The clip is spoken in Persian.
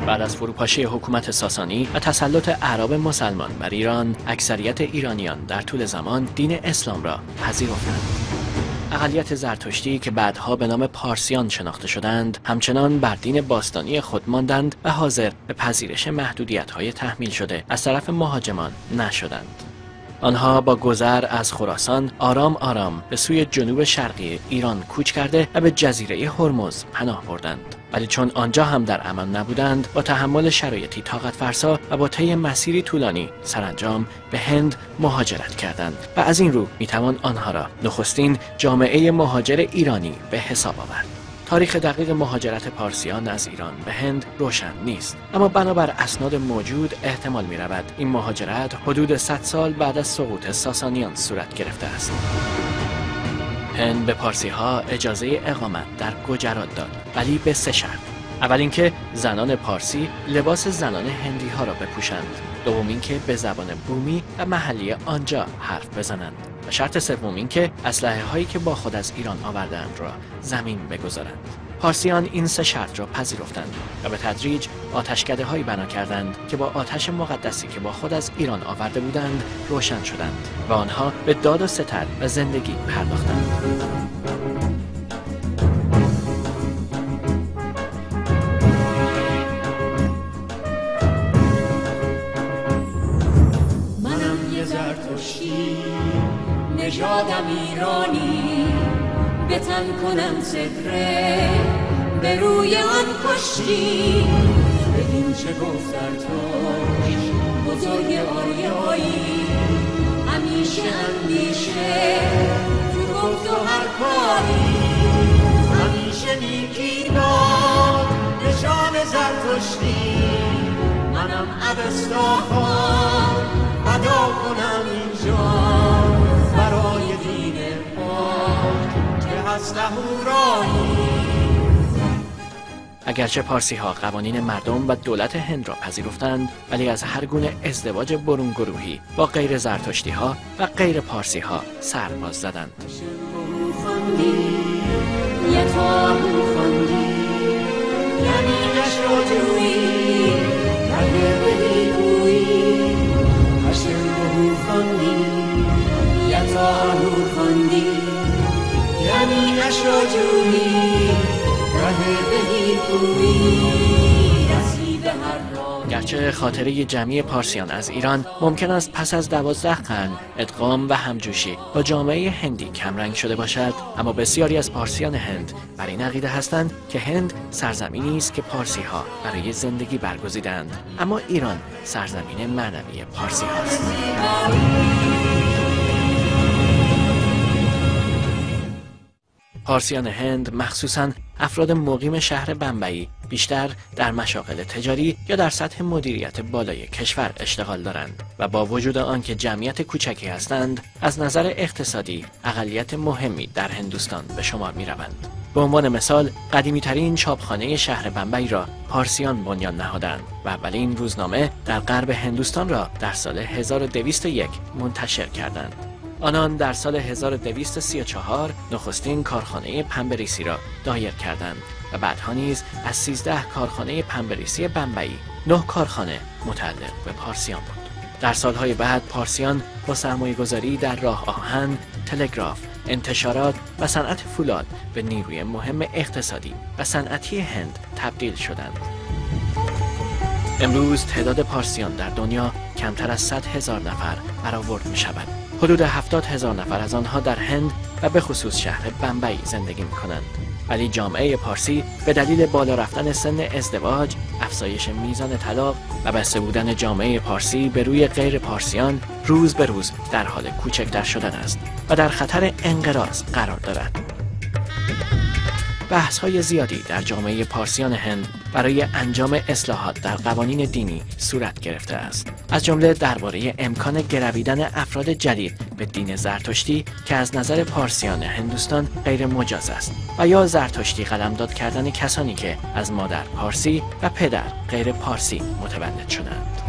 بعد از فروپاشی حکومت ساسانی و تسلط اعراب مسلمان بر ایران، اکثریت ایرانیان در طول زمان دین اسلام را پذیرفتند. اقلیت زرتشتی که بعدها به نام پارسیان شناخته شدند، همچنان بر دین باستانی خود ماندند و حاضر به پذیرش محدودیت‌های تحمیل شده از طرف مهاجمان نشدند. آنها با گذر از خراسان آرام آرام به سوی جنوب شرقی ایران کوچ کرده و به جزیره هرمز پناه بردند. ولی چون آنجا هم در امان نبودند، با تحمل شرایطی طاقت فرسا و با طی مسیری طولانی سرانجام به هند مهاجرت کردند و از این رو میتوان آنها را نخستین جامعه مهاجر ایرانی به حساب آورد. تاریخ دقیق مهاجرت پارسیان از ایران به هند روشن نیست، اما بنابر اسناد موجود احتمال می رود این مهاجرت حدود 100 سال بعد از سقوط ساسانیان صورت گرفته است. هند به پارسی ها اجازه اقامت در گجرات داد، ولی به 3 شرط. اول اینکه زنان پارسی لباس زنان هندی ها را بپوشند، دوم اینکه به زبان بومی و محلی آنجا حرف بزنند و شرط سوم اینکه اسلحه هایی که با خود از ایران آوردند را زمین بگذارند. پارسیان این 3 شرط را پذیرفتند و به تدریج آتشکده هایی بنا کردند که با آتش مقدسی که با خود از ایران آورده بودند روشن شدند و آنها به داد و ستد و زندگی پرداختند. نژادم ایرانی، به تن کنم صدره به روی آن کشتی. ببین چه گفتر توش بزرگ آریایی، همیشه اندیشه تو گفت و هر کاری، همیشه نیکی باد نشان زرتشتی. منم اوستا ادا کنم اینجا برای دین پاک که هست اهورایی. اگرچه پارسی ها قوانین مردم و دولت هند را پذیرفتند، ولی از هر گونه ازدواج برون گروهی با غیر زرتشتی ها و غیر پارسی ها سر باز زدند. گرچه خاطره جمعی پارسیان از ایران ممکن است پس از 12 قرن ادغام و همجوشی با جامعه هندی کمرنگ شده باشد، اما بسیاری از پارسیان هند بر این عقیده هستند که هند سرزمینی است که پارسی ها برای زندگی برگزیدند، اما ایران سرزمین معنوی پارسی هاست. پارسیان هند مخصوصاً افراد مقیم شهر بمبئی بیشتر در مشاغل تجاری یا در سطح مدیریت بالای کشور اشتغال دارند و با وجود آنکه جمعیت کوچکی هستند، از نظر اقتصادی اقلیت مهمی در هندوستان به شمار می روند. به عنوان مثال، قدیمی‌ترین چاپخانه شهر بمبئی را پارسیان بنیان نهادند و اولین روزنامه در غرب هندوستان را در سال 1201 منتشر کردند. آنان در سال 1234 نخستین کارخانه پنبه‌ریسی را دایر کردند و بعدها نیز از 13 کارخانه پنبه‌ریسی بمبئی 9 کارخانه متعلق به پارسیان بود. در سالهای بعد پارسیان با سرمایه‌گذاری در راه آهن، تلگراف، انتشارات و صنعت فولاد به نیروی مهم اقتصادی و صنعتی هند تبدیل شدند. امروز تعداد پارسیان در دنیا کمتر از 100,000 نفر برآورد می شود. حدود 70,000 نفر از آنها در هند و به خصوص شهر بمبئی زندگی می کنند. ولی جامعه پارسی به دلیل بالا رفتن سن ازدواج، افزایش میزان طلاق و بسته بودن جامعه پارسی به روی غیر پارسیان روز به روز در حال کوچکتر شدن است و در خطر انقراض قرار دارد. بحث‌های زیادی در جامعه پارسیان هند برای انجام اصلاحات در قوانین دینی صورت گرفته است، از جمله درباره امکان گرویدن افراد جدید به دین زرتشتی که از نظر پارسیان هندوستان غیر مجاز است، و یا زرتشتی قلمداد کردن کسانی که از مادر پارسی و پدر غیر پارسی متولد شدند.